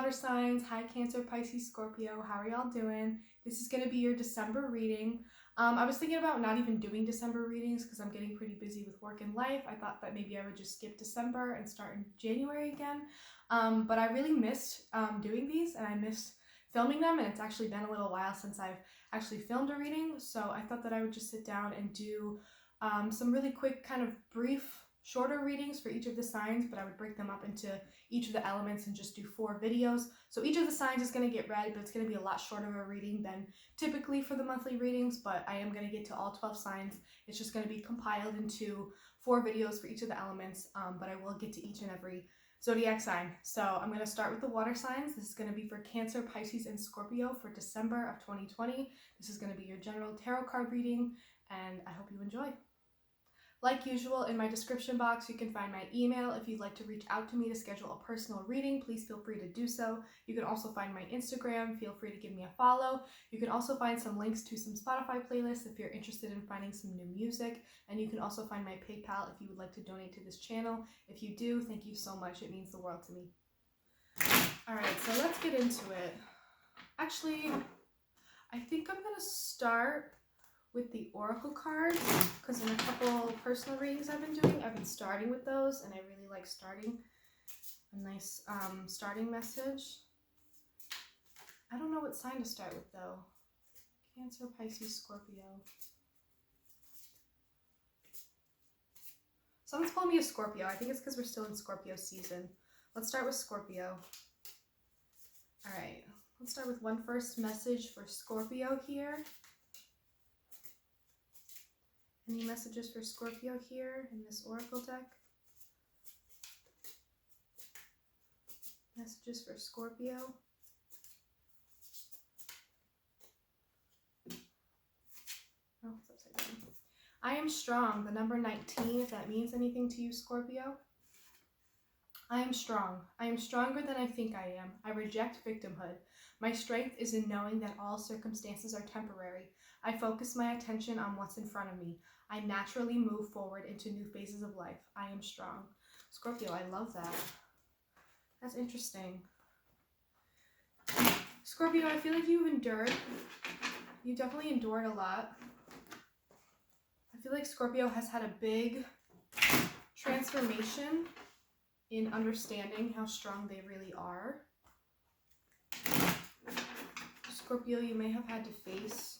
water signs. Hi Cancer, Pisces, Scorpio. How are y'all doing? This is going to be your December reading. I was thinking about not even doing December readings because I'm getting pretty busy with work and life. I thought that maybe I would just skip December and start in January again. But I really missed doing these, and I missed filming them, and it's actually been a little while since I've actually filmed a reading. So I thought that I would just sit down and do some really quick, kind of brief, shorter readings for each of the signs, but I would break them up into each of the elements and just do 4 videos. So each of the signs is going to get read, but it's going to be a lot shorter of a reading than typically for the monthly readings, but I am going to get to all 12 signs. It's just going to be compiled into 4 videos for each of the elements, but I will get to each and every zodiac sign. So I'm going to start with the water signs. This is going to be for Cancer, Pisces, and Scorpio for December of 2020. This is going to be your general tarot card reading, and I hope you enjoy. Like usual, in my description box, you can find my email. If you'd like to reach out to me to schedule a personal reading, please feel free to do so. You can also find my Instagram. Feel free to give me a follow. You can also find some links to some Spotify playlists if you're interested in finding some new music. And you can also find my PayPal if you would like to donate to this channel. If you do, thank you so much. It means the world to me. All right, so let's get into it. Actually, I think I'm going to start with the oracle cards, because in a couple personal readings I've been starting with those, and I really like starting a nice starting message. I don't know what sign to start with though. Cancer, Pisces, Scorpio. Someone's calling me a Scorpio. I think it's because we're still in Scorpio season. Let's start with Scorpio. All right, let's start with one first message for Scorpio here. Any messages for Scorpio here in this oracle deck? Messages for Scorpio. Oh, it's upside down. I am strong, the number 19, if that means anything to you, Scorpio. I am strong. I am stronger than I think I am. I reject victimhood. My strength is in knowing that all circumstances are temporary. I focus my attention on what's in front of me. I naturally move forward into new phases of life. I am strong. Scorpio, I love that. That's interesting. Scorpio, I feel like you've endured. You definitely endured a lot. I feel like Scorpio has had a big transformation in understanding how strong they really are. Scorpio, you may have had to face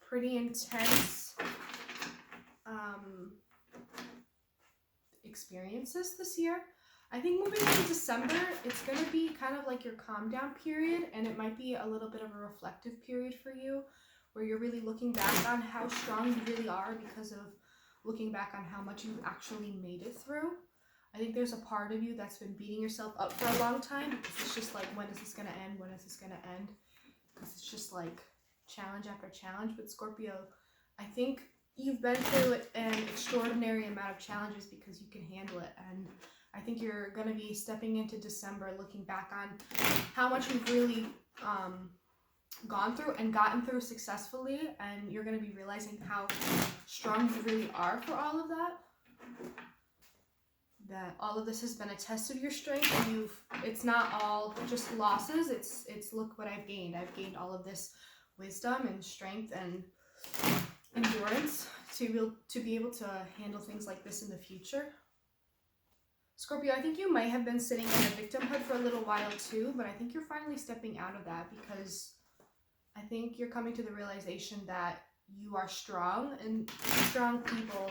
pretty intense experiences this year. I think moving into December, it's going to be kind of like your calm down period, and it might be a little bit of a reflective period for you, where you're really looking back on how strong you really are because of looking back on how much you've actually made it through. I think there's a part of you that's been beating yourself up for a long time because it's just like, when is this going to end? When is this going to end? Because it's just like challenge after challenge. But Scorpio, I think you've been through an extraordinary amount of challenges because you can handle it. And I think you're going to be stepping into December looking back on how much you've really gone through and gotten through successfully. And you're going to be realizing how strong you really are for all of that. That all of this has been a test of your strength, and it's not all just losses, it's look what I've gained. I've gained all of this wisdom and strength and endurance to be able to handle things like this in the future. Scorpio, I think you might have been sitting in a victimhood for a little while too, but I think you're finally stepping out of that because I think you're coming to the realization that you are strong, and strong people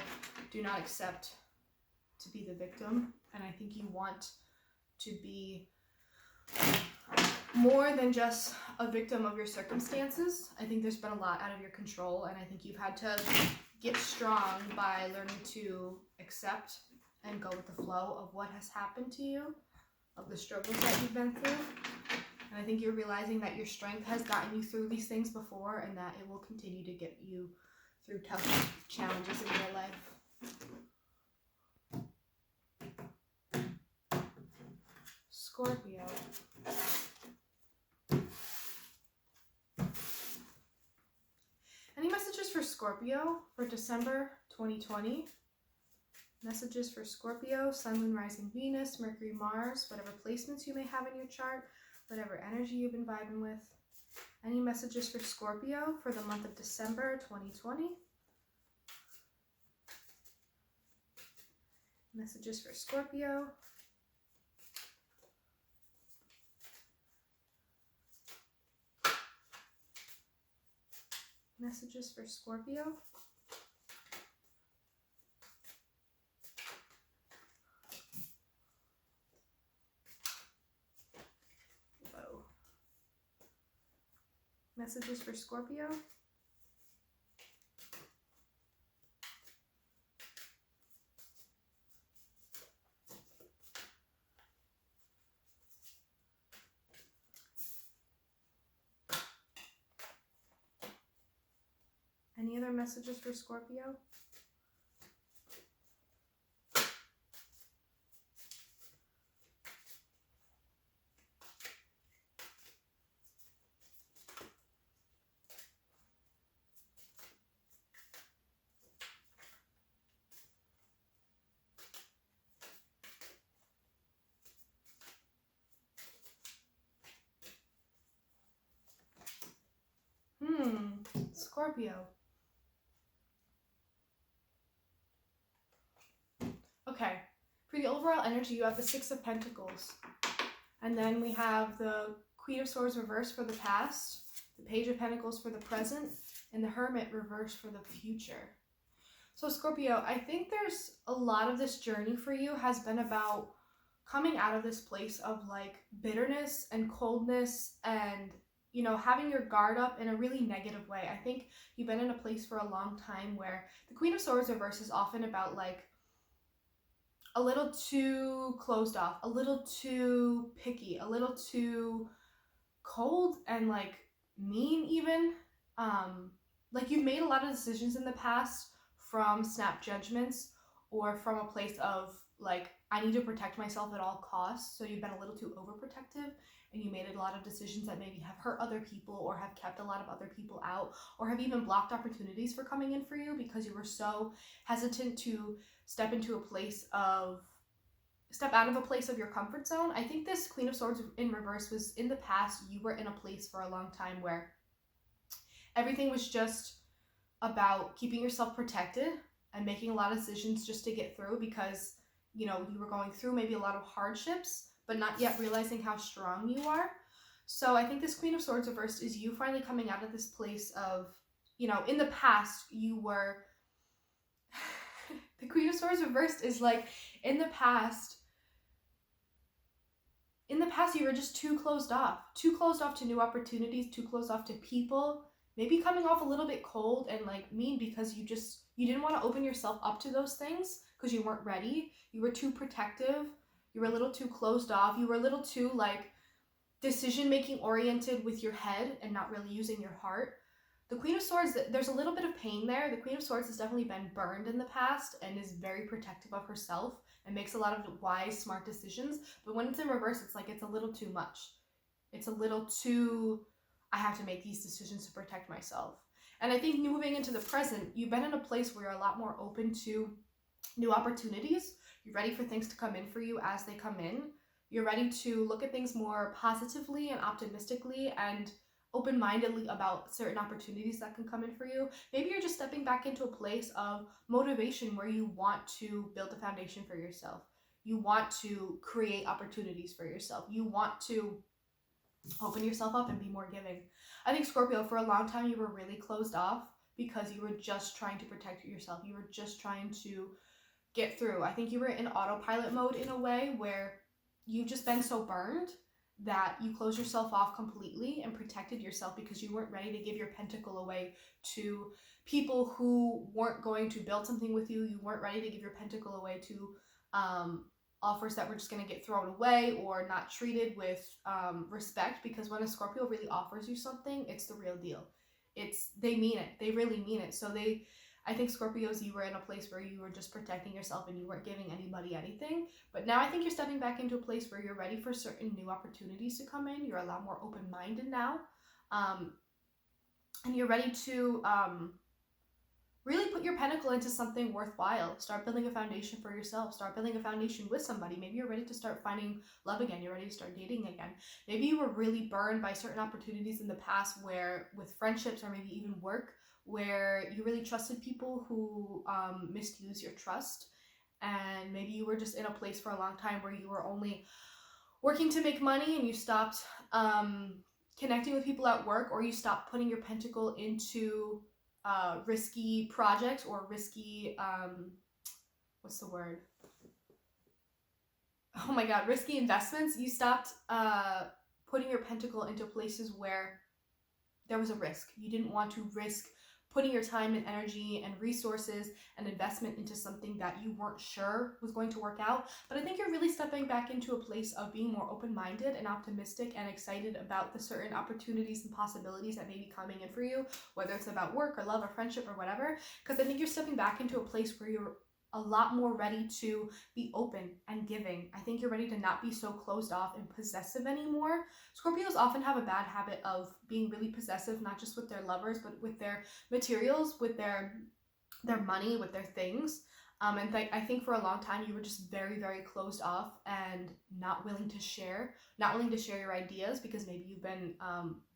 do not accept to be the victim, and I think you want to be more than just a victim of your circumstances. I think there's been a lot out of your control, and I think you've had to get strong by learning to accept and go with the flow of what has happened to you, of the struggles that you've been through. And I think you're realizing that your strength has gotten you through these things before, and that it will continue to get you through tough challenges in your life. Scorpio. Any messages for Scorpio for December 2020? Messages for Scorpio, Sun, Moon, Rising, Venus, Mercury, Mars, whatever placements you may have in your chart, whatever energy you've been vibing with. Any messages for Scorpio for the month of December 2020? Messages for Scorpio. Messages for Scorpio. Whoa. Messages for Scorpio. Any other messages for Scorpio? Scorpio. Okay, for the overall energy, you have the Six of Pentacles. And then we have the Queen of Swords reversed for the past, the Page of Pentacles for the present, and the Hermit reversed for the future. So Scorpio, I think there's a lot of this journey for you has been about coming out of this place of like bitterness and coldness and, you know, having your guard up in a really negative way. I think you've been in a place for a long time where the Queen of Swords reverse is often about like a little too closed off, a little too picky, a little too cold and like mean even. Like you've made a lot of decisions in the past from snap judgments or from a place of like, I need to protect myself at all costs. So you've been a little too overprotective and you made a lot of decisions that maybe have hurt other people or have kept a lot of other people out or have even blocked opportunities for coming in for you because you were so hesitant to step out of a place of your comfort zone. I think this Queen of Swords in reverse was in the past, you were in a place for a long time where everything was just about keeping yourself protected and making a lot of decisions just to get through because, you know, you were going through maybe a lot of hardships, but not yet realizing how strong you are. So I think this Queen of Swords reversed is you finally coming out of this place of, you know, in the past you were the Queen of Swords reversed is like in the past you were just too closed off to new opportunities, too closed off to people, maybe coming off a little bit cold and like mean because you didn't want to open yourself up to those things because you weren't ready. You were too protective. You were a little too closed off. You were a little too like decision-making oriented with your head and not really using your heart. The Queen of Swords, there's a little bit of pain there. The Queen of Swords has definitely been burned in the past and is very protective of herself and makes a lot of wise, smart decisions. But when it's in reverse, it's like it's a little too much. It's a little too, I have to make these decisions to protect myself. And I think moving into the present, you've been in a place where you're a lot more open to new opportunities. You're ready for things to come in for you as they come in. You're ready to look at things more positively and optimistically and open-mindedly about certain opportunities that can come in for you. Maybe you're just stepping back into a place of motivation where you want to build a foundation for yourself. You want to create opportunities for yourself. You want to open yourself up and be more giving. I think Scorpio, for a long time, you were really closed off because you were just trying to protect yourself. You were just trying to get through. I think you were in autopilot mode in a way where you've just been so burned that you closed yourself off completely and protected yourself because you weren't ready to give your pentacle away to people who weren't going to build something with you. You weren't ready to give your pentacle away to offers that were just going to get thrown away or not treated with respect, because when a Scorpio really offers you something, it's the real deal. They mean it. They really mean it. So I think Scorpios, you were in a place where you were just protecting yourself and you weren't giving anybody anything. But now I think you're stepping back into a place where you're ready for certain new opportunities to come in. You're a lot more open-minded now. And you're ready to really put your pentacle into something worthwhile. Start building a foundation for yourself. Start building a foundation with somebody. Maybe you're ready to start finding love again. You're ready to start dating again. Maybe you were really burned by certain opportunities in the past where, with friendships or maybe even work, where you really trusted people who misused your trust. And maybe you were just in a place for a long time where you were only working to make money and you stopped connecting with people at work, or you stopped putting your pentacle into risky projects or risky what's the word, oh my god, risky investments. You stopped putting your pentacle into places where there was a risk. You didn't want to risk putting your time and energy and resources and investment into something that you weren't sure was going to work out. But I think you're really stepping back into a place of being more open-minded and optimistic and excited about the certain opportunities and possibilities that may be coming in for you, whether it's about work or love or friendship or whatever. Because I think you're stepping back into a place where you're a lot more ready to be open and giving. I think you're ready to not be so closed off and possessive anymore. Scorpios often have a bad habit of being really possessive, not just with their lovers, but with their materials, with their money, with their things. And I think for a long time you were just very, very closed off and not willing to share your ideas, because maybe you've been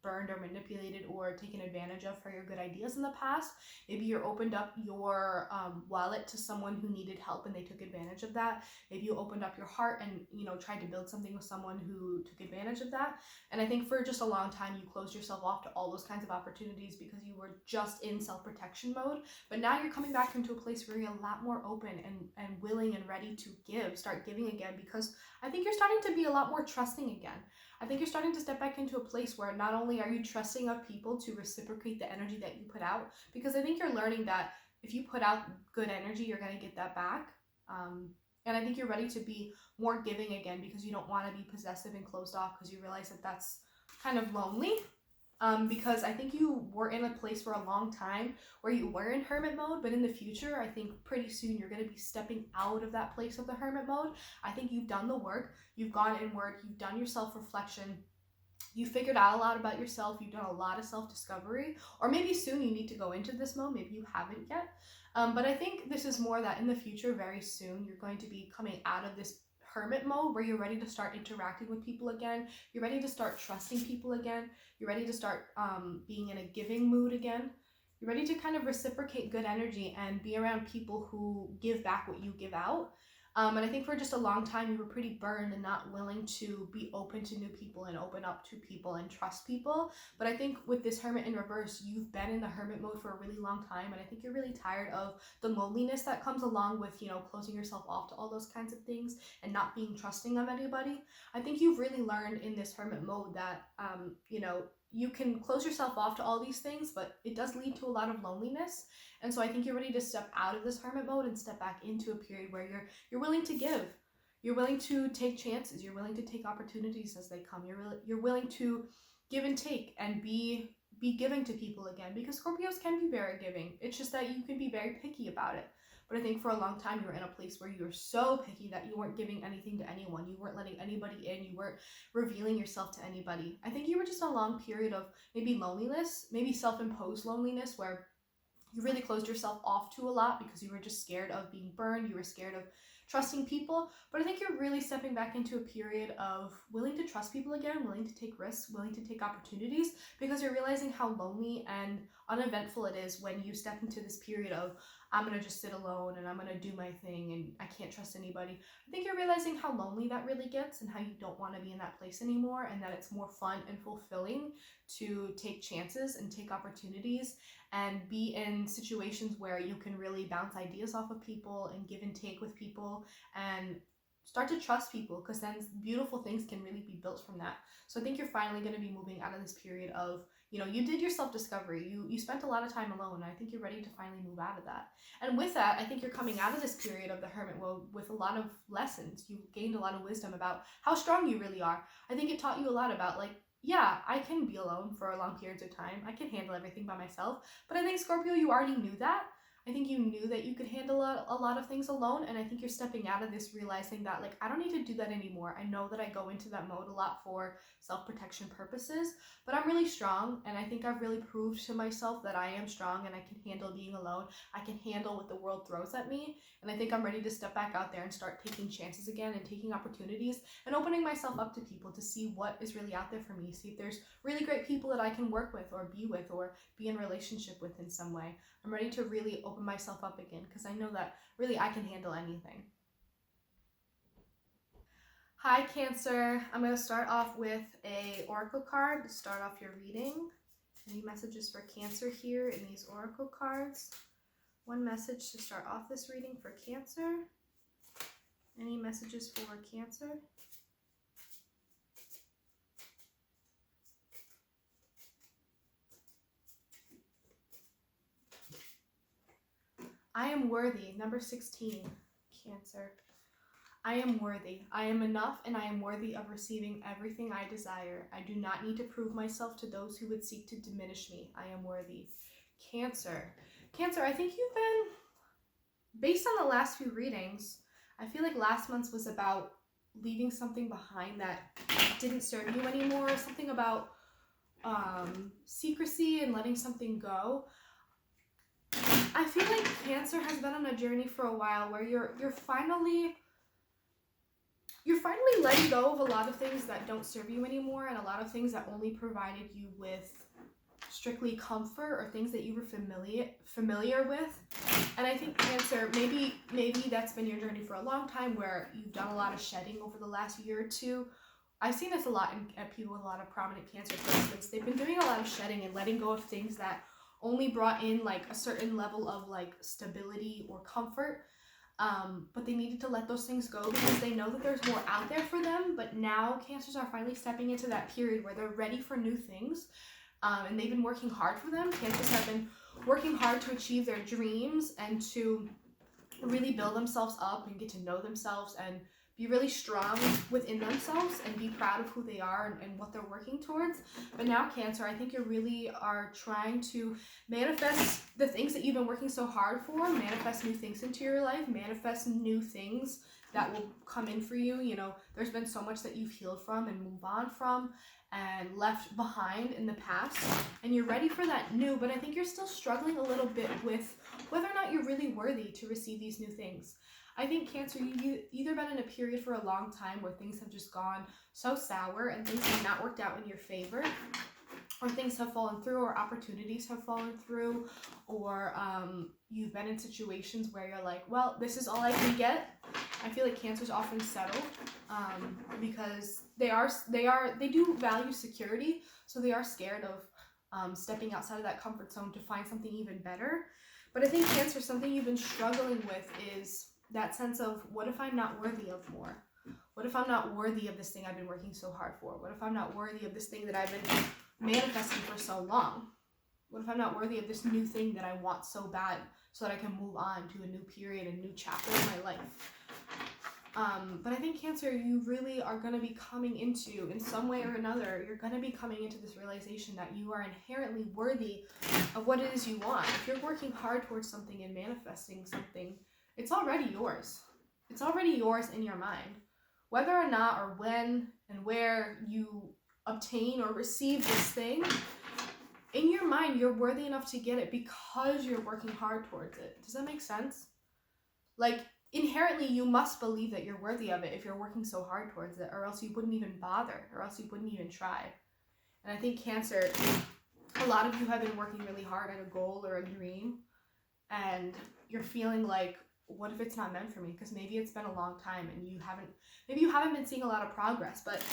burned or manipulated or taken advantage of for your good ideas in the past. Maybe you opened up your wallet to someone who needed help and they took advantage of that. Maybe you opened up your heart and, you know, tried to build something with someone who took advantage of that. And I think for just a long time you closed yourself off to all those kinds of opportunities because you were just in self-protection mode. But now you're coming back into a place where you're a lot more open and willing and ready to start giving again, because I think you're starting to be a lot more trusting again. I think you're starting to step back into a place where not only are you trusting of people to reciprocate the energy that you put out, because I think you're learning that if you put out good energy, you're going to get that back. And I think you're ready to be more giving again, because you don't want to be possessive and closed off, because you realize that that's kind of lonely. Because I think you were in a place for a long time where you were in hermit mode, but in the future, I think pretty soon you're going to be stepping out of that place of the hermit mode. I think you've done the work, you've gone inward, you've done your self-reflection, you figured out a lot about yourself, you've done a lot of self-discovery, or maybe soon you need to go into this mode, maybe you haven't yet. But I think this is more that in the future, very soon, you're going to be coming out of this hermit mode where you're ready to start interacting with people again. You're ready to start trusting people again. You're ready to start being in a giving mood again. You're ready to kind of reciprocate good energy and be around people who give back what you give out. And I think for just a long time you were pretty burned and not willing to be open to new people and open up to people and trust people. But I think with this hermit in reverse, you've been in the hermit mode for a really long time, and I think you're really tired of the loneliness that comes along with, you know, closing yourself off to all those kinds of things and not being trusting of anybody. I think you've really learned in this hermit mode that you know, you can close yourself off to all these things, but it does lead to a lot of loneliness. And so I think you're ready to step out of this hermit mode and step back into a period where you're willing to give. You're willing to take chances. You're willing to take opportunities as they come. You're willing to give and take and be giving to people again, because Scorpios can be very giving. It's just that you can be very picky about it. But I think for a long time you were in a place where you were so picky that you weren't giving anything to anyone. You weren't letting anybody in. You weren't revealing yourself to anybody. I think you were just in a long period of maybe loneliness, maybe self-imposed loneliness, where you really closed yourself off to a lot because you were just scared of being burned. You were scared of trusting people. But I think you're really stepping back into a period of willing to trust people again, willing to take risks, willing to take opportunities, because you're realizing how lonely and uneventful it is when you step into this period of, I'm going to just sit alone and I'm going to do my thing and I can't trust anybody. I think you're realizing how lonely that really gets and how you don't want to be in that place anymore, and that it's more fun and fulfilling to take chances and take opportunities and be in situations where you can really bounce ideas off of people and give and take with people and start to trust people, because then beautiful things can really be built from that. So I think you're finally going to be moving out of this period of, you know, you did your self-discovery, you spent a lot of time alone, and I think you're ready to finally move out of that. And with that, I think you're coming out of this period of the hermit mode with a lot of lessons. You've gained a lot of wisdom about how strong you really are. I think it taught you a lot about, like, yeah, I can be alone for long periods of time. I can handle everything by myself. But I think, Scorpio, you already knew that. I think you knew that you could handle a lot of things alone, and I think you're stepping out of this realizing that, like, I don't need to do that anymore. I know that I go into that mode a lot for self-protection purposes, but I'm really strong, and I think I've really proved to myself that I am strong and I can handle being alone. I can handle what the world throws at me, and I think I'm ready to step back out there and start taking chances again and taking opportunities and opening myself up to people to see what is really out there for me, see if there's really great people that I can work with or be in relationship with in some way. I'm ready to really open myself up again because I know that really I can handle anything. Hi Cancer, I'm going to start off with a oracle card to start off your reading. Any messages for Cancer here in these oracle cards? One message to start off this reading for Cancer. Any messages for Cancer? I am worthy, number 16, Cancer. I am worthy. I am enough and I am worthy of receiving everything I desire. I do not need to prove myself to those who would seek to diminish me. I am worthy. Cancer. Cancer, I think you've been, based on the last few readings, I feel like last month's was about leaving something behind that didn't serve you anymore, something about secrecy and letting something go. I feel like Cancer has been on a journey for a while where you're finally letting go of a lot of things that don't serve you anymore, and a lot of things that only provided you with strictly comfort or things that you were familiar with. And I think Cancer, maybe that's been your journey for a long time, where you've done a lot of shedding over the last year or two. I've seen this a lot at people with a lot of prominent Cancer placements. They've been doing a lot of shedding and letting go of things that only brought in like a certain level of like stability or comfort, but they needed to let those things go because they know that there's more out there for them. But now Cancers are finally stepping into that period where they're ready for new things, and they've been working hard for them. Cancers have been working hard to achieve their dreams and to really build themselves up and get to know themselves and be really strong within themselves and be proud of who they are and what they're working towards. But now Cancer, I think you really are trying to manifest the things that you've been working so hard for, manifest new things into your life, manifest new things that will come in for you. You know, there's been so much that you've healed from and moved on from and left behind in the past, and you're ready for that new, but I think you're still struggling a little bit with whether or not you're really worthy to receive these new things. I think Cancer, you've either been in a period for a long time where things have just gone so sour and things have not worked out in your favor, or things have fallen through, or opportunities have fallen through, or you've been in situations where you're like, well, this is all I can get. I feel like Cancers often settle because they do value security, so they are scared of stepping outside of that comfort zone to find something even better. But I think Cancer, something you've been struggling with is that sense of, what if I'm not worthy of more? What if I'm not worthy of this thing I've been working so hard for? What if I'm not worthy of this thing that I've been manifesting for so long? What if I'm not worthy of this new thing that I want so bad so that I can move on to a new period, a new chapter in my life? But I think Cancer, you really are going to be coming into, in some way or another, you're going to be coming into this realization that you are inherently worthy of what it is you want. If you're working hard towards something and manifesting something, it's already yours. It's already yours in your mind. Whether or not or when and where you obtain or receive this thing, in your mind, you're worthy enough to get it because you're working hard towards it. Does that make sense? Like, inherently, you must believe that you're worthy of it if you're working so hard towards it, or else you wouldn't even bother, or else you wouldn't even try. And I think Cancer, a lot of you have been working really hard at a goal or a dream, and you're feeling like, what if it's not meant for me? Because maybe it's been a long time and you haven't been seeing a lot of progress. But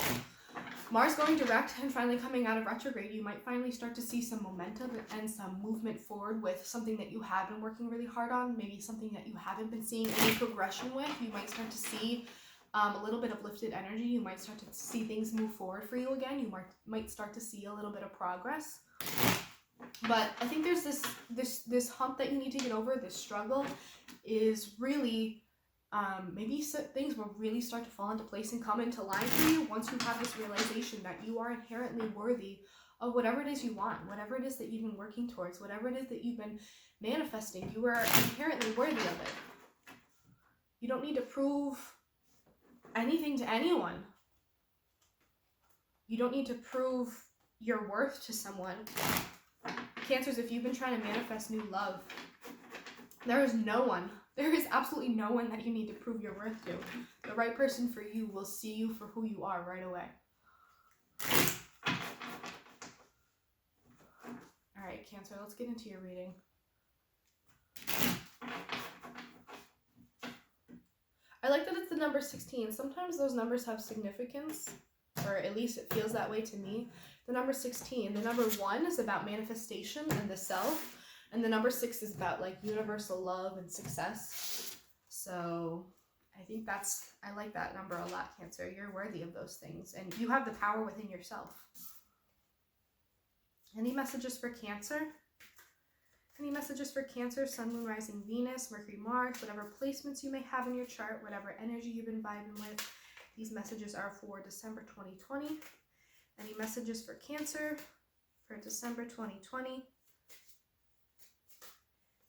Mars going direct and finally coming out of retrograde, you might finally start to see some momentum and some movement forward with something that you have been working really hard on, maybe something that you haven't been seeing any progression with. You might start to see a little bit of lifted energy. You might start to see things move forward for you again. You might start to see a little bit of progress. But I think there's this hump that you need to get over. This struggle is really Maybe things will really start to fall into place and come into line for you once you have this realization that you are inherently worthy of whatever it is you want, whatever it is that you've been working towards, whatever it is that you've been manifesting. You are inherently worthy of it. You don't need to prove anything to anyone. You don't need to prove your worth to someone. Cancers, if you've been trying to manifest new love, there is absolutely no one that you need to prove your worth to. The right person for you will see you for who you are right away. All right, Cancer, let's get into your reading. I like that it's the number 16. Sometimes those numbers have significance, or at least it feels that way to me. The number 16, the number 1 is about manifestation and the self, and the number 6 is about like universal love and success. So I think I like that number a lot, Cancer. You're worthy of those things, and you have the power within yourself. Any messages for Cancer? Any messages for Cancer, Sun, Moon, Rising, Venus, Mercury, Mars, whatever placements you may have in your chart, whatever energy you've been vibing with. These messages are for December 2020. Any messages for Cancer for December 2020?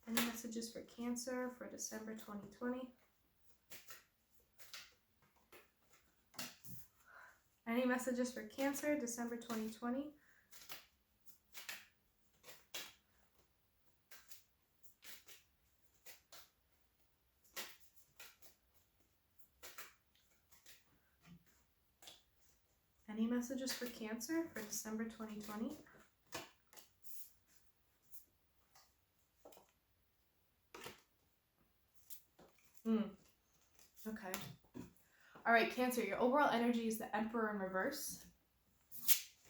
Any messages for Cancer for December 2020? Any messages for Cancer, December 2020? Any messages for Cancer for December 2020? Okay. All right, Cancer, your overall energy is the Emperor in reverse.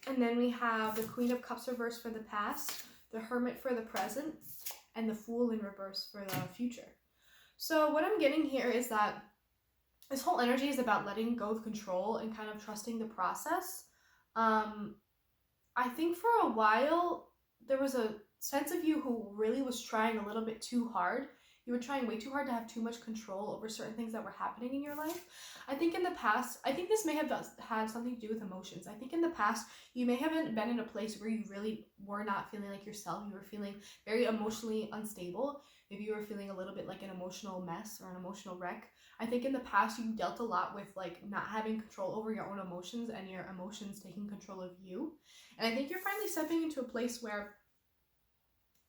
And then we have the Queen of Cups reverse for the past, the Hermit for the present, and the Fool in reverse for the future. So what I'm getting here is that this whole energy is about letting go of control and kind of trusting the process. I think for a while, there was a sense of you who really was trying a little bit too hard. You were trying way too hard to have too much control over certain things that were happening in your life. I think in the past, I think this may have had something to do with emotions. I think in the past, you may have been in a place where you really were not feeling like yourself. You were feeling very emotionally unstable. Maybe you were feeling a little bit like an emotional mess or an emotional wreck. I think in the past, you dealt a lot with like not having control over your own emotions and your emotions taking control of you. And I think you're finally stepping into a place where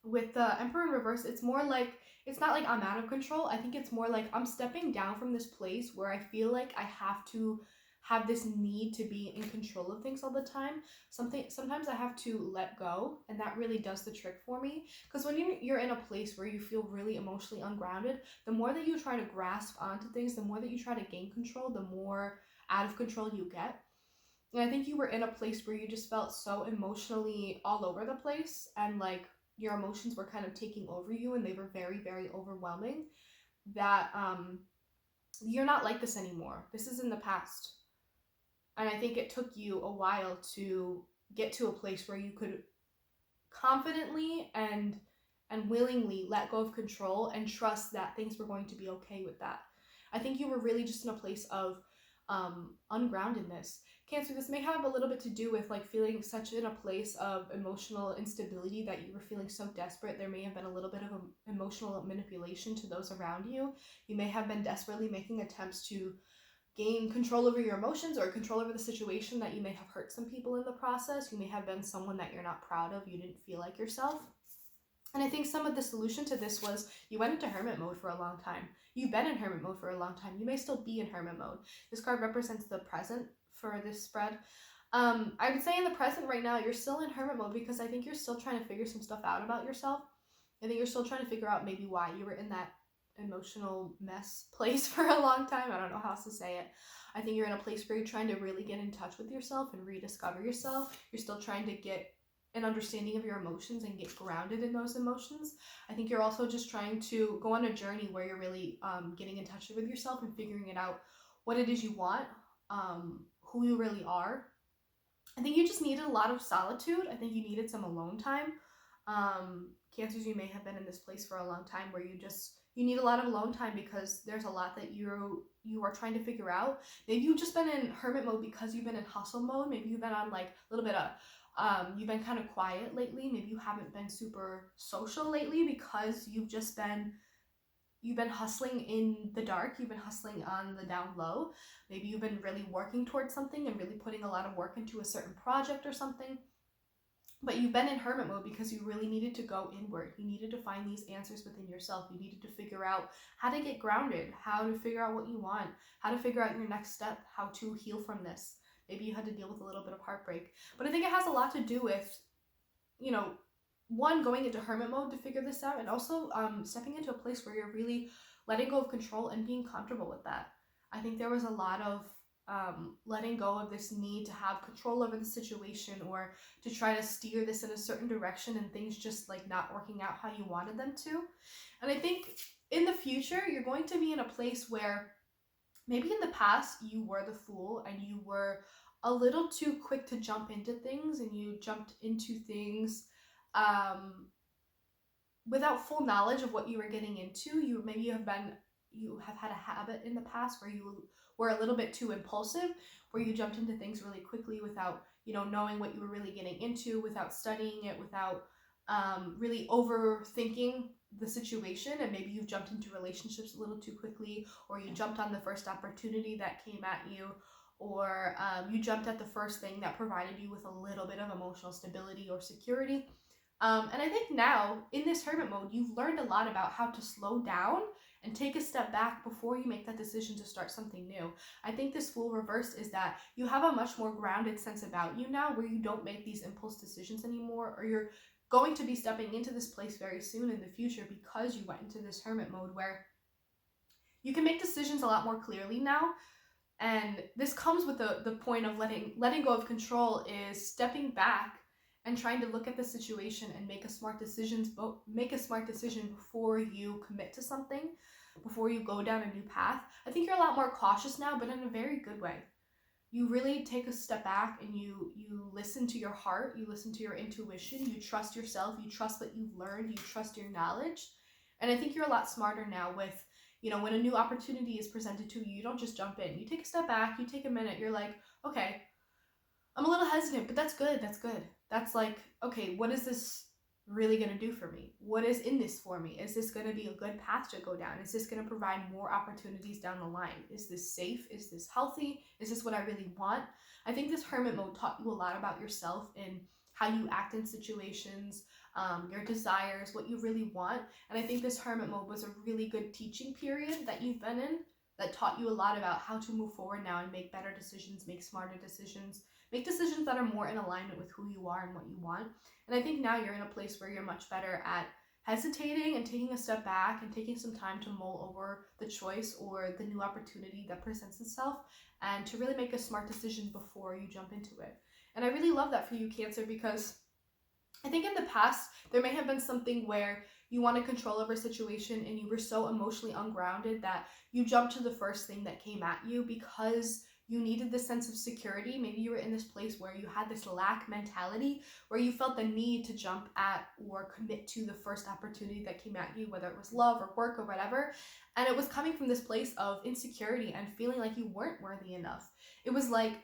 with the Emperor in reverse, it's more like, it's not like I'm out of control. I think it's more like I'm stepping down from this place where I feel like I have to have this need to be in control of things all the time. Sometimes I have to let go, and that really does the trick for me. Because when you're in a place where you feel really emotionally ungrounded, the more that you try to grasp onto things, the more that you try to gain control, the more out of control you get. And I think you were in a place where you just felt so emotionally all over the place, and like your emotions were kind of taking over you, and they were very, very overwhelming, that you're not like this anymore. This is in the past. And I think it took you a while to get to a place where you could confidently and willingly let go of control and trust that things were going to be okay with that. I think you were really just in a place of ungroundedness. Cancer, this may have a little bit to do with like feeling such in a place of emotional instability that you were feeling so desperate. There may have been a little bit of emotional manipulation to those around you. You may have been desperately making attempts to gain control over your emotions or control over the situation, that you may have hurt some people in the process. You may have been someone that you're not proud of. You didn't feel like yourself. And I think some of the solution to this was you went into hermit mode for a long time. You've been in hermit mode for a long time. You may still be in hermit mode. This card represents the present for this spread. I would say in the present right now, you're still in hermit mode because I think you're still trying to figure some stuff out about yourself. I think you're still trying to figure out maybe why you were in that emotional mess place for a long time. I don't know how else to say it. I think you're in a place where you're trying to really get in touch with yourself and rediscover yourself. You're still trying to get an understanding of your emotions and get grounded in those emotions. I think you're also just trying to go on a journey where you're really getting in touch with yourself and figuring it out, what it is you want, who you really are. I think you just needed a lot of solitude. I think you needed some alone time. Cancers, you may have been in this place for a long time where you just You need a lot of alone time because there's a lot that you are trying to figure out. Maybe you've just been in hermit mode because you've been in hustle mode. Maybe you've been on like a little bit of you've been kind of quiet lately. Maybe you haven't been super social lately because you've been hustling in the dark. You've been hustling on the down low. Maybe you've been really working towards something and really putting a lot of work into a certain project or something. But you've been in hermit mode because you really needed to go inward. You needed to find these answers within yourself. You needed to figure out how to get grounded, how to figure out what you want, how to figure out your next step, how to heal from this. Maybe you had to deal with a little bit of heartbreak. But I think it has a lot to do with, one, going into hermit mode to figure this out, and also stepping into a place where you're really letting go of control and being comfortable with that. I think there was a lot of letting go of this need to have control over the situation or to try to steer this in a certain direction and things just like not working out how you wanted them to. And I think in the future, you're going to be in a place where maybe in the past you were the fool and you were a little too quick to jump into things and you jumped into things without full knowledge of what you were getting into. You have had a habit in the past where you were a little bit too impulsive, where you jumped into things really quickly without, knowing what you were really getting into, without studying it, without really overthinking the situation. And maybe you've jumped into relationships a little too quickly, or you jumped on the first opportunity that came at you, or you jumped at the first thing that provided you with a little bit of emotional stability or security. And I think now, in this hermit mode, you've learned a lot about how to slow down and take a step back before you make that decision to start something new. I think this Fool reversed is that you have a much more grounded sense about you now, where you don't make these impulse decisions anymore, or you're going to be stepping into this place very soon in the future because you went into this hermit mode where you can make decisions a lot more clearly now. And this comes with the point of letting go of control, is stepping back and trying to look at the situation and make a smart decision before you commit to something, before you go down a new path. I think you're a lot more cautious now, but in a very good way. You really take a step back and you listen to your heart, you listen to your intuition, you trust yourself, you trust what you've learned, you trust your knowledge. And I think you're a lot smarter now with, when a new opportunity is presented to you, you don't just jump in. You take a step back, you take a minute, you're like, okay, I'm a little hesitant, but that's good. That's like, okay, what is this really going to do for me? What is in this for me? Is this going to be a good path to go down? Is this going to provide more opportunities down the line? Is this safe? Is this healthy? Is this what I really want? I think this hermit mode taught you a lot about yourself and how you act in situations, your desires, what you really want. And I think this hermit mode was a really good teaching period that you've been in, that taught you a lot about how to move forward now and make better decisions, make smarter decisions, make decisions that are more in alignment with who you are and what you want. And I think now you're in a place where you're much better at hesitating and taking a step back and taking some time to mull over the choice or the new opportunity that presents itself, and to really make a smart decision before you jump into it. And I really love that for you, Cancer, because I think in the past there may have been something where you wanted control over a situation and you were so emotionally ungrounded that you jumped to the first thing that came at you because you needed this sense of security. Maybe you were in this place where you had this lack mentality, where you felt the need to jump at or commit to the first opportunity that came at you, whether it was love or work or whatever. And it was coming from this place of insecurity and feeling like you weren't worthy enough. It was like,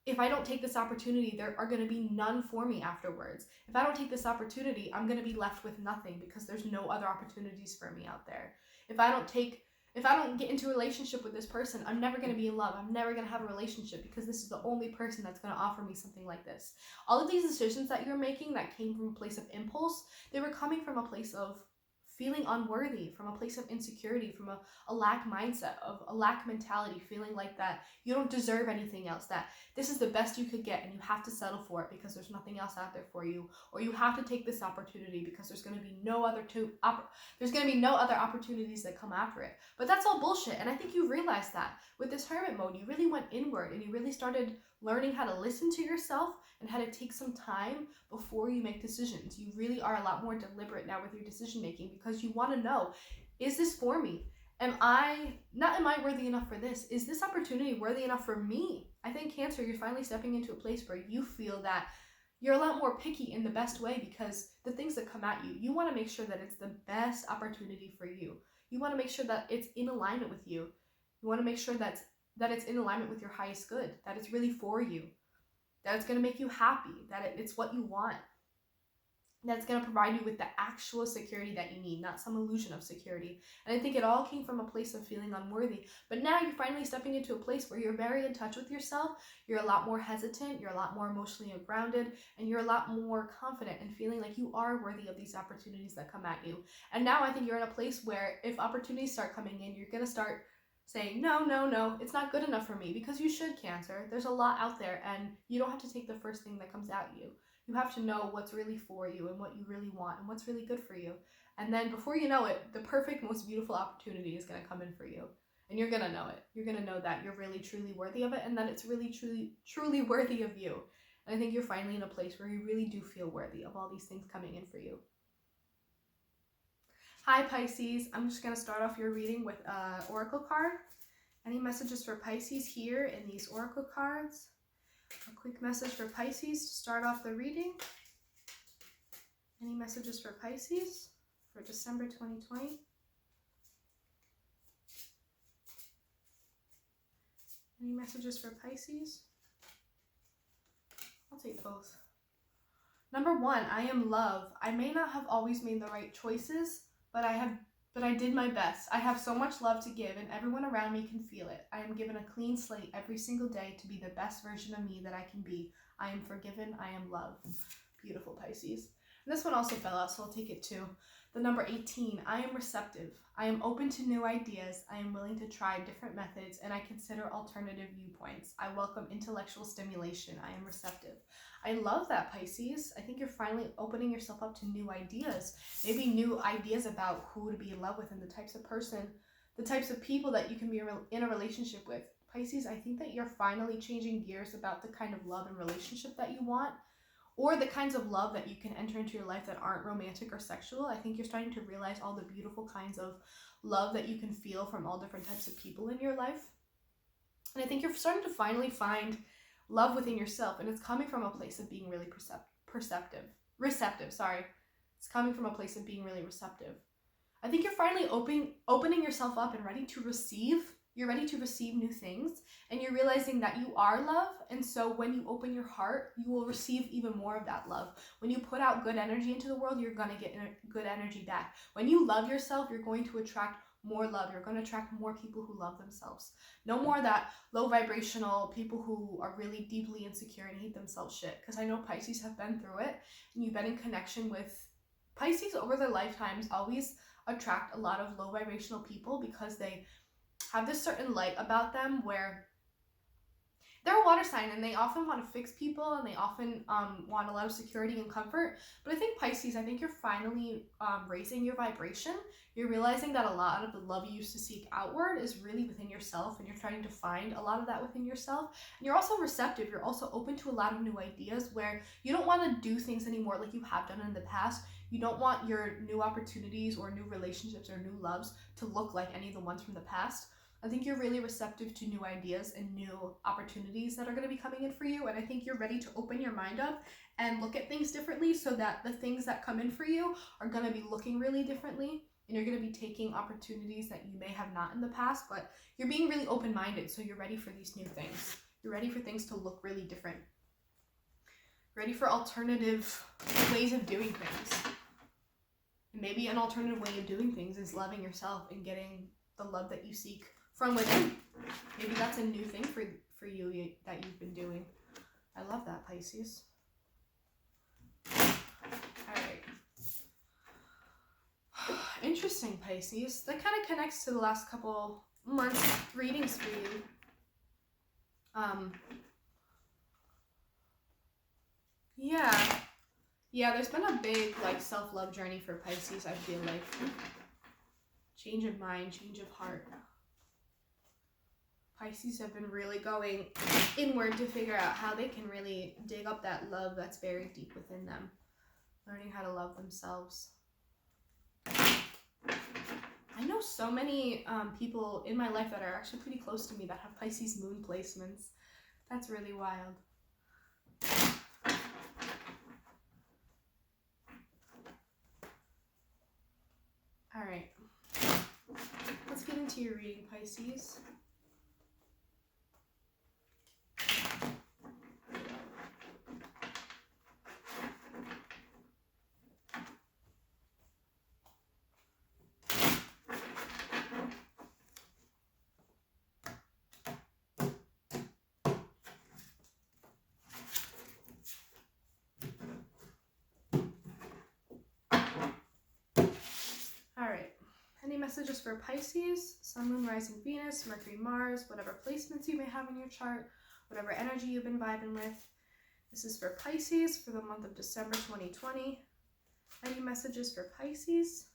if I don't take this opportunity, there are going to be none for me afterwards. If I don't take this opportunity, I'm going to be left with nothing because there's no other opportunities for me out there. If I don't get into a relationship with this person, I'm never going to be in love. I'm never going to have a relationship because this is the only person that's going to offer me something like this. All of these decisions that you're making that came from a place of impulse, they were coming from a place of feeling unworthy, from a place of insecurity, from a lack mindset, of a lack mentality, feeling like that you don't deserve anything else, that this is the best you could get and you have to settle for it because there's nothing else out there for you, or you have to take this opportunity because there's going to be no other opportunities that come after it. But that's all bullshit, and I think you realized that with this hermit mode. You really went inward and you really started learning how to listen to yourself and how to take some time before you make decisions. You really are a lot more deliberate now with your decision making because you want to know, is this for me? Am I worthy enough for this? Is this opportunity worthy enough for me? I think, Cancer, you're finally stepping into a place where you feel that you're a lot more picky in the best way, because the things that come at you, you want to make sure that it's the best opportunity for you. You want to make sure that it's in alignment with you. You want to make sure that it's in alignment with your highest good, that it's really for you, that it's going to make you happy, that it's what you want, that's going to provide you with the actual security that you need, not some illusion of security. And I think it all came from a place of feeling unworthy. But now you're finally stepping into a place where you're very in touch with yourself. You're a lot more hesitant. You're a lot more emotionally grounded. And you're a lot more confident in feeling like you are worthy of these opportunities that come at you. And now I think you're in a place where if opportunities start coming in, you're going to start saying, no, it's not good enough for me, because you should, Cancer. There's a lot out there, and you don't have to take the first thing that comes at you. You have to know what's really for you and what you really want and what's really good for you. And then before you know it, the perfect, most beautiful opportunity is going to come in for you. And you're going to know it. You're going to know that you're really, truly worthy of it, and that it's really, truly worthy of you. And I think you're finally in a place where you really do feel worthy of all these things coming in for you. Hi, Pisces. I'm just going to start off your reading with an oracle card. Any messages for Pisces here in these oracle cards? A quick message for Pisces to start off the reading. Any messages for Pisces for December 2020? Any messages for Pisces? I'll take both. Number 1, I am love. I may not have always made the right choices, but I did my best. I have so much love to give, and everyone around me can feel it. I am given a clean slate every single day to be the best version of me that I can be. I am forgiven. I am loved. Beautiful, Pisces. And this one also fell out, so I'll take it too. The number 18, I am receptive. I am open to new ideas. I am willing to try different methods, and I consider alternative viewpoints. I welcome intellectual stimulation. I am receptive. I love that, Pisces. I think you're finally opening yourself up to new ideas. Maybe new ideas about who to be in love with and the types of person, the types of people that you can be in a relationship with. Pisces, I think that you're finally changing gears about the kind of love and relationship that you want, or the kinds of love that you can enter into your life that aren't romantic or sexual. I think you're starting to realize all the beautiful kinds of love that you can feel from all different types of people in your life. And I think you're starting to finally find love within yourself, and it's coming from a place of being really receptive. It's coming from a place of being really receptive. I think you're finally opening yourself up and ready to receive. You're ready to receive new things, and you're realizing that you are love. And so when you open your heart, you will receive even more of that love. When you put out good energy into the world, you're going to get good energy back. When you love yourself, you're going to attract more love. You're going to attract more people who love themselves. No more that low vibrational people who are really deeply insecure and hate themselves shit. Because I know Pisces have been through it, and you've been in connection with Pisces over their lifetimes. Always attract a lot of low vibrational people because they have this certain light about them where they're a water sign, and they often want to fix people, and they often want a lot of security and comfort. But I think Pisces, you're finally raising your vibration. You're realizing that a lot of the love you used to seek outward is really within yourself, and you're trying to find a lot of that within yourself. And you're also receptive. You're also open to a lot of new ideas where you don't want to do things anymore like you have done in the past. You don't want your new opportunities or new relationships or new loves to look like any of the ones from the past. I think you're really receptive to new ideas and new opportunities that are going to be coming in for you. And I think you're ready to open your mind up and look at things differently, so that the things that come in for you are going to be looking really differently. And you're going to be taking opportunities that you may have not in the past, but you're being really open-minded. So you're ready for these new things. You're ready for things to look really different. Ready for alternative ways of doing things. And maybe an alternative way of doing things is loving yourself and getting the love that you seek from within. Maybe that's a new thing for you that you've been doing. I love that, Pisces. Alright. Interesting, Pisces. That kind of connects to the last couple months readings for you. Yeah, there's been a big self-love journey for Pisces, I feel like. Change of mind, change of heart. Pisces have been really going inward to figure out how they can really dig up that love that's buried deep within them. Learning how to love themselves. I know so many people in my life that are actually pretty close to me that have Pisces moon placements. That's really wild. All right. into your reading, Pisces. Alright, any messages for Pisces, Sun, Moon, Rising, Venus, Mercury, Mars, whatever placements you may have in your chart, whatever energy you've been vibing with. This is for Pisces for the month of December 2020. Any messages for Pisces?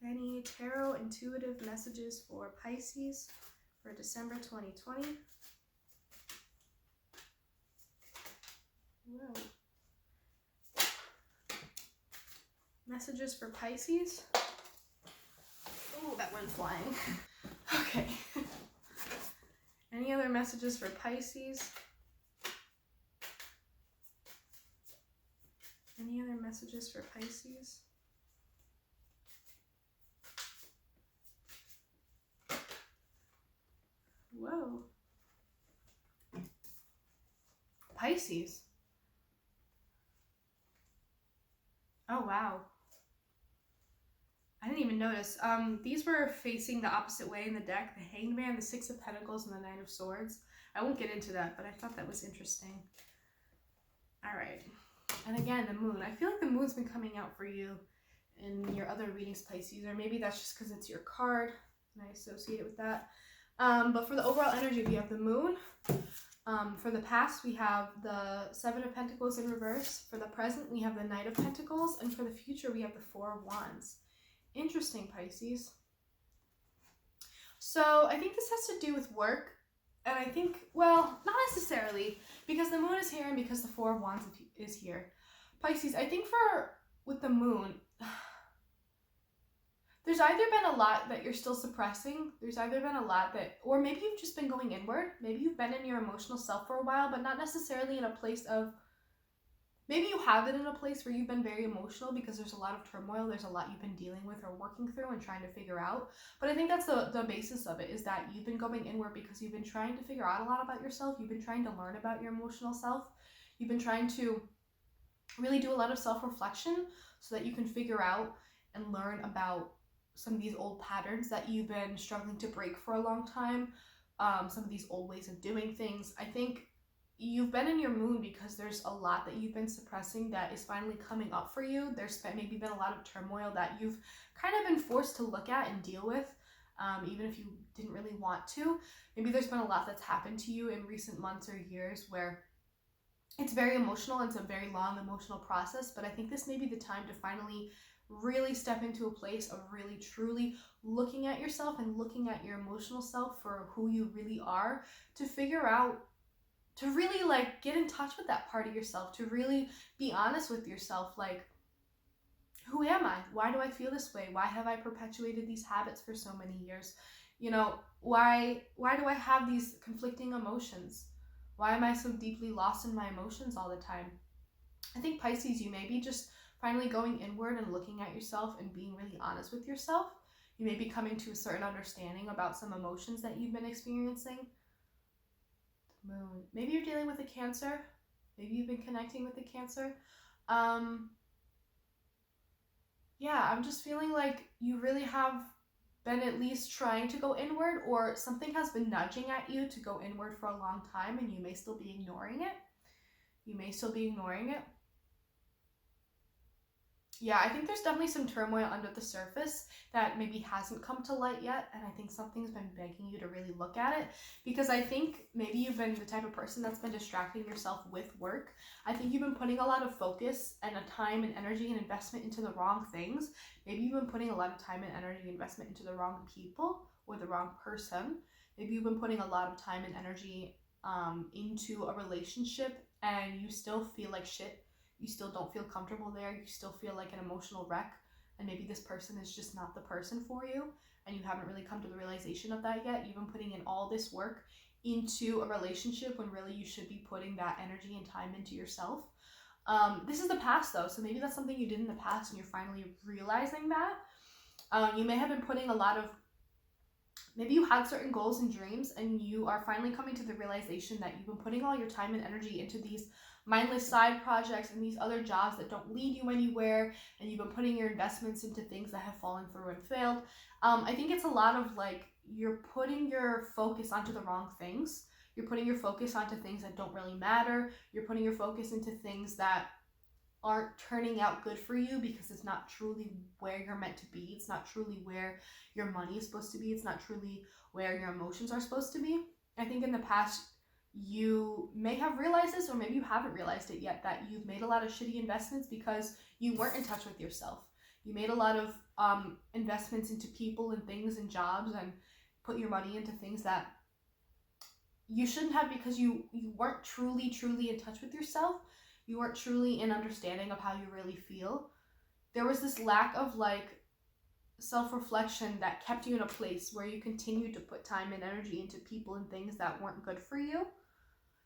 Any tarot intuitive messages for Pisces for December 2020? Whoa. Messages for Pisces. Oh, that went flying. Okay. Any other messages for Pisces? Any other messages for Pisces? Whoa. Pisces. Oh, wow. I didn't even notice. These were facing the opposite way in the deck. The Hanged Man, the Six of Pentacles, and the Knight of Swords. I won't get into that, but I thought that was interesting. All right. And again, the Moon. I feel like the Moon's been coming out for you in your other readings, Pisces, or maybe that's just because it's your card and I associate it with that. But for the overall energy, we have the Moon. For the past, we have the Seven of Pentacles in reverse. For the present, we have the Knight of Pentacles. And for the future, we have the Four of Wands. Interesting, Pisces. So I think this has to do with work. And I think, well, not necessarily, because the Moon is here and because the Four of Wands is here. Pisces, I think with the Moon, there's either been a lot that you're still suppressing. There's either been a lot that, or maybe you've just been going inward. Maybe you've been in your emotional self for a while, but not necessarily in a place of, maybe you have it in a place where you've been very emotional because there's a lot of turmoil. There's a lot you've been dealing with or working through and trying to figure out. But I think that's the basis of it, is that you've been going inward because you've been trying to figure out a lot about yourself. You've been trying to learn about your emotional self. You've been trying to really do a lot of self-reflection so that you can figure out and learn about some of these old patterns that you've been struggling to break for a long time, some of these old ways of doing things. I think you've been in your Moon because there's a lot that you've been suppressing that is finally coming up for you. There's maybe been a lot of turmoil that you've kind of been forced to look at and deal with, even if you didn't really want to. Maybe there's been a lot that's happened to you in recent months or years where it's very emotional. It's a very long emotional process, but I think this may be the time to finally really step into a place of really truly looking at yourself and looking at your emotional self for who you really are, to figure out, to really like get in touch with that part of yourself, to really be honest with yourself. Like, who am I? Why do I feel this way? Why have I perpetuated these habits for so many years? You know, why do I have these conflicting emotions? Why am I so deeply lost in my emotions all the time? I think, Pisces, you may be just finally going inward and looking at yourself and being really honest with yourself. You may be coming to a certain understanding about some emotions that you've been experiencing. The Moon. Maybe you're dealing with a Cancer. Maybe you've been connecting with a Cancer. Yeah, I'm just feeling like you really have been at least trying to go inward, or something has been nudging at you to go inward for a long time, and you may still be ignoring it. You may still be ignoring it. Yeah, I think there's definitely some turmoil under the surface that maybe hasn't come to light yet, and I think something's been begging you to really look at it, because I think maybe you've been the type of person that's been distracting yourself with work. I think you've been putting a lot of focus and a time and energy and investment into the wrong things. Maybe you've been putting a lot of time and energy and investment into the wrong people or the wrong person. Maybe you've been putting a lot of time and energy into a relationship and you still feel like shit. You still don't feel comfortable there. You still feel like an emotional wreck. And maybe this person is just not the person for you. And you haven't really come to the realization of that yet. You've been putting in all this work into a relationship when really you should be putting that energy and time into yourself. This is the past though. So maybe that's something you did in the past and you're finally realizing that. You may have been putting a lot of, maybe you had certain goals and dreams, and you are finally coming to the realization that you've been putting all your time and energy into these mindless side projects and these other jobs that don't lead you anywhere, and you've been putting your investments into things that have fallen through and failed. I think it's a lot of like, you're putting your focus onto the wrong things. You're putting your focus onto things that don't really matter. You're putting your focus into things that aren't turning out good for you because it's not truly where you're meant to be. It's not truly where your money is supposed to be. It's not truly where your emotions are supposed to be. I think in the past, you may have realized this, or maybe you haven't realized it yet, that you've made a lot of shitty investments because you weren't in touch with yourself. You made a lot of investments into people and things and jobs, and put your money into things that you shouldn't have, because you weren't truly in touch with yourself. You weren't truly in understanding of how you really feel. There was this lack of like self-reflection that kept you in a place where you continued to put time and energy into people and things that weren't good for you.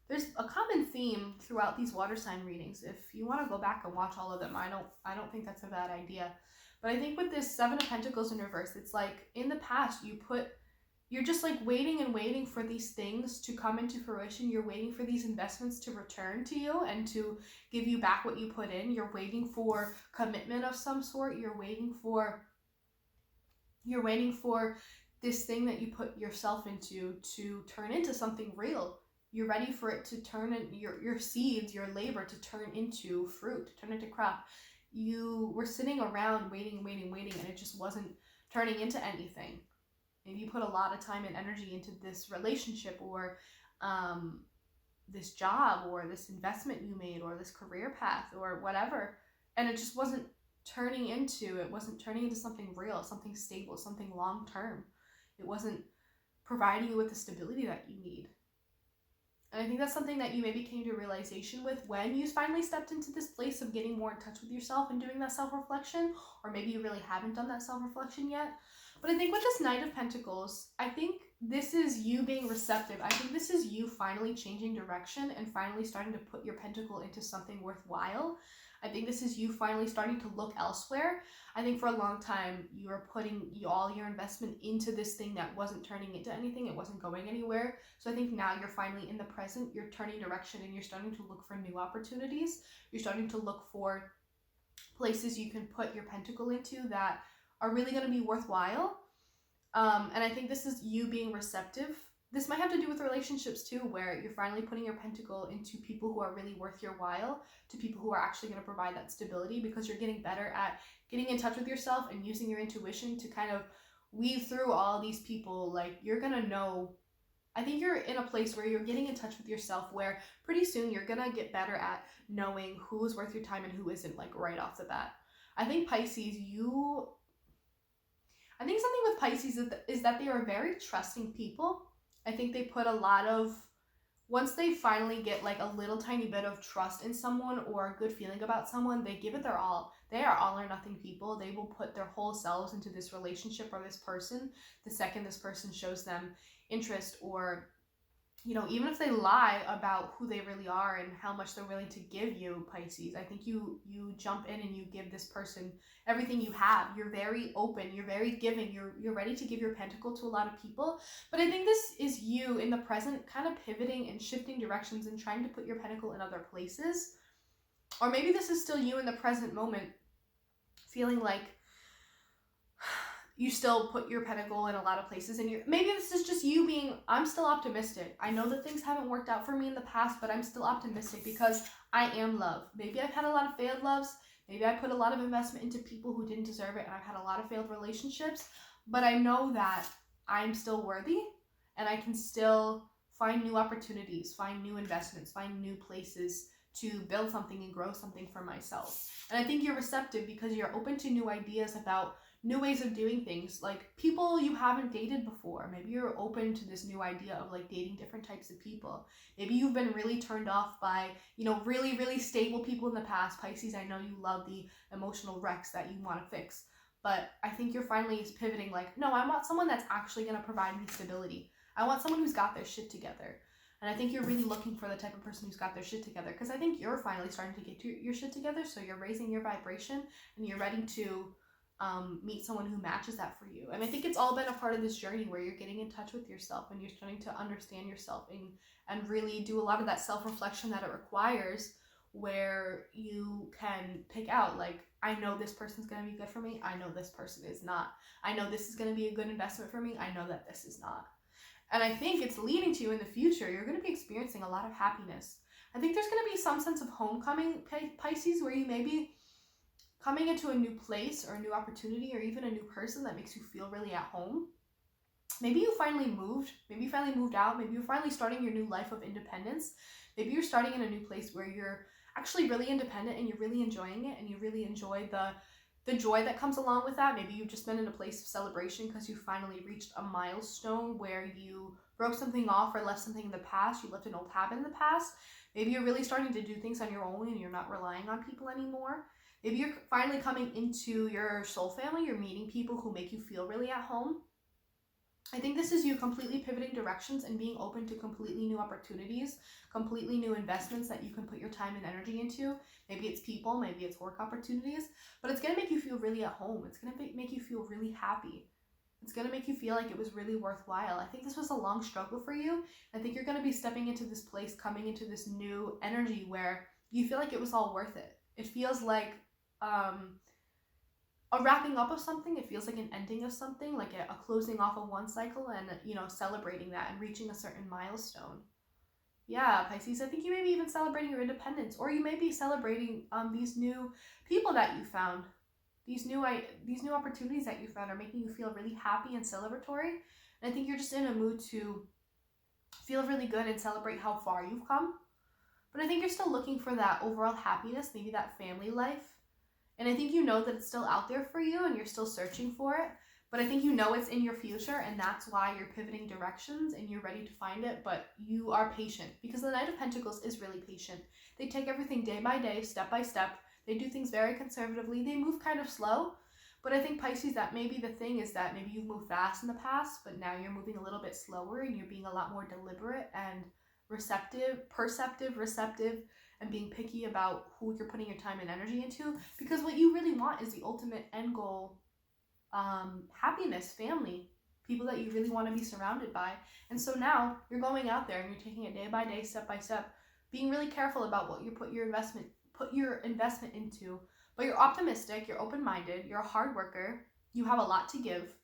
There's a common theme throughout these water sign readings. If you want to go back and watch all of them, I don't think that's a bad idea. But I think with this Seven of Pentacles in reverse, it's like in the past you're just like waiting and waiting for these things to come into fruition. You're waiting for these investments to return to you and to give you back what you put in. You're waiting for commitment of some sort. You're waiting for this thing that you put yourself into to turn into something real. You're ready for it to turn in your seeds, your labor to turn into fruit, to turn into crop. You were sitting around waiting, and it just wasn't turning into anything. Maybe you put a lot of time and energy into this relationship, or this job, or this investment you made, or this career path, or whatever, and it just wasn't turning into something real, something stable, something long-term. It wasn't providing you with the stability that you need. And I think that's something that you maybe came to a realization with when you finally stepped into this place of getting more in touch with yourself and doing that self-reflection, or maybe you really haven't done that self-reflection yet. But I think with this Knight of Pentacles, I think this is you being receptive. I think this is you finally changing direction and finally starting to put your pentacle into something worthwhile. I think this is you finally starting to look elsewhere. I think for a long time, you were putting all your investment into this thing that wasn't turning into anything. It wasn't going anywhere. So I think now you're finally in the present. You're turning direction and you're starting to look for new opportunities. You're starting to look for places you can put your pentacle into that are really going to be worthwhile. And I think this is you being receptive. This might have to do with relationships too, where you're finally putting your pentacle into people who are really worth your while, to people who are actually going to provide that stability, because you're getting better at getting in touch with yourself and using your intuition to kind of weave through all these people. Like, you're going to know, I think you're in a place where you're getting in touch with yourself, where pretty soon you're going to get better at knowing who is worth your time and who isn't, like right off the bat. I think Pisces, I think something with Pisces is that they are very trusting people. I think they put a lot of, once they finally get like a little tiny bit of trust in someone or a good feeling about someone, they give it their all. They are all or nothing people. They will put their whole selves into this relationship or this person the second this person shows them interest, or, you know, even if they lie about who they really are and how much they're willing to give you, Pisces, I think you jump in and you give this person everything you have. You're very open, you're very giving, you're ready to give your pentacle to a lot of people. But I think this is you in the present kind of pivoting and shifting directions and trying to put your pentacle in other places. Or maybe this is still you in the present moment, feeling like you still put your pentacle in a lot of places, and maybe this is just you being, I'm still optimistic. I know that things haven't worked out for me in the past, but I'm still optimistic because I am love. Maybe I've had a lot of failed loves. Maybe I put a lot of investment into people who didn't deserve it, and I've had a lot of failed relationships, but I know that I'm still worthy, and I can still find new opportunities, find new investments, find new places to build something and grow something for myself. And I think you're receptive because you're open to new ideas about new ways of doing things, like people you haven't dated before. Maybe you're open to this new idea of like dating different types of people. Maybe you've been really turned off by, you know, really, really stable people in the past. Pisces, I know you love the emotional wrecks that you want to fix, but I think you're finally pivoting like, no, I want someone that's actually going to provide me stability. I want someone who's got their shit together. And I think you're really looking for the type of person who's got their shit together, because I think you're finally starting to get your shit together. So you're raising your vibration and you're ready to meet someone who matches that for you. And I think it's all been a part of this journey where you're getting in touch with yourself and you're starting to understand yourself and really do a lot of that self-reflection that it requires, where you can pick out, like, I know this person's going to be good for me. I know this person is not. I know this is going to be a good investment for me. I know that this is not. And I think it's leading to, in the future, you're going to be experiencing a lot of happiness. I think there's going to be some sense of homecoming, Pisces, where you may be coming into a new place or a new opportunity or even a new person that makes you feel really at home. Maybe you finally moved. Maybe you finally moved out. Maybe you're finally starting your new life of independence. Maybe you're starting in a new place where you're actually really independent and you're really enjoying it, and you really enjoy the joy that comes along with that. Maybe you've just been in a place of celebration because you finally reached a milestone where you broke something off or left something in the past. You left an old habit in the past. Maybe you're really starting to do things on your own and you're not relying on people anymore. Maybe you're finally coming into your soul family. You're meeting people who make you feel really at home. I think this is you completely pivoting directions and being open to completely new opportunities, completely new investments that you can put your time and energy into. Maybe it's people, maybe it's work opportunities, but it's going to make you feel really at home. It's going to make you feel really happy. It's going to make you feel like it was really worthwhile. I think this was a long struggle for you. I think you're going to be stepping into this place, coming into this new energy where you feel like it was all worth it. It feels like a wrapping up of something. It feels like an ending of something, like a closing off of one cycle and, celebrating that and reaching a certain milestone. Yeah, Pisces, I think you may be even celebrating your independence, or you may be celebrating these new people that you found. These new opportunities that you found are making you feel really happy and celebratory. And I think you're just in a mood to feel really good and celebrate how far you've come. But I think you're still looking for that overall happiness, maybe that family life. And I think you know that it's still out there for you and you're still searching for it. But I think you know it's in your future, and that's why you're pivoting directions and you're ready to find it. But you are patient, because the Knight of Pentacles is really patient. They take everything day by day, step by step. They do things very conservatively. They move kind of slow. But I think, Pisces, that maybe the thing is that maybe you've moved fast in the past, but now you're moving a little bit slower and you're being a lot more deliberate and perceptive, receptive, and being picky about who you're putting your time and energy into, because what you really want is the ultimate end goal, happiness, family, people that you really want to be surrounded by. And so now you're going out there and you're taking it day by day, step by step, being really careful about what you put your investment into. But you're optimistic, you're open-minded, you're a hard worker, you have a lot to give,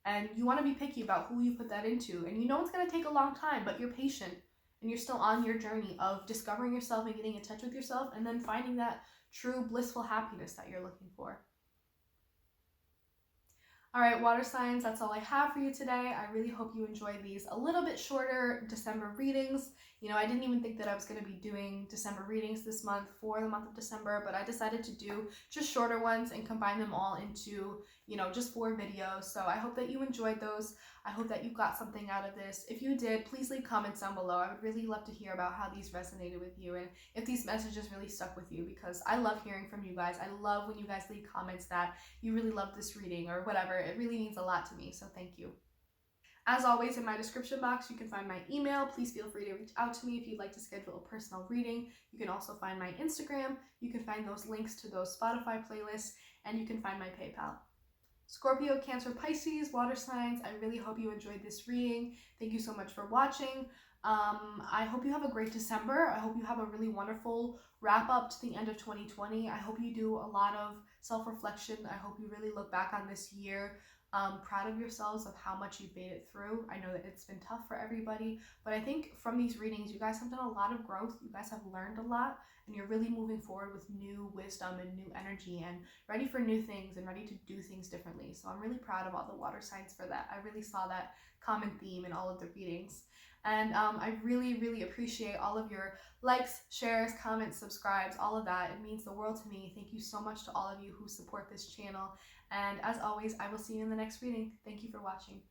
and you want to be picky about who you put that into. And you know it's going to take a long time, but you're patient. And you're still on your journey of discovering yourself and getting in touch with yourself, and then finding that true blissful happiness that you're looking for. All right, water signs, that's all I have for you today. I really hope you enjoyed these a little bit shorter December readings. I didn't even think that I was going to be doing December readings this month for the month of December, but I decided to do just shorter ones and combine them all into, just 4 videos. So I hope that you enjoyed those. I hope that you got something out of this. If you did, please leave comments down below. I would really love to hear about how these resonated with you and if these messages really stuck with you, because I love hearing from you guys. I love when you guys leave comments that you really love this reading or whatever. It really means a lot to me, so thank you. As always, in my description box, you can find my email. Please feel free to reach out to me if you'd like to schedule a personal reading. You can also find my Instagram. You can find those links to those Spotify playlists, and you can find my PayPal. Scorpio, Cancer, Pisces, water signs, I really hope you enjoyed this reading. Thank you so much for watching. I hope you have a great December. I hope you have a really wonderful wrap up to the end of 2020. I hope you do a lot of self-reflection. I hope you really look back on this year proud of yourselves of how much you've made it through. I know that it's been tough for everybody, but I think from these readings, you guys have done a lot of growth. You guys have learned a lot, and you're really moving forward with new wisdom and new energy and ready for new things and ready to do things differently. So I'm really proud of all the water signs for that. I really saw that common theme in all of the readings. And I really, really appreciate all of your likes, shares, comments, subscribes, all of that. It means the world to me. Thank you so much to all of you who support this channel. And as always, I will see you in the next reading. Thank you for watching.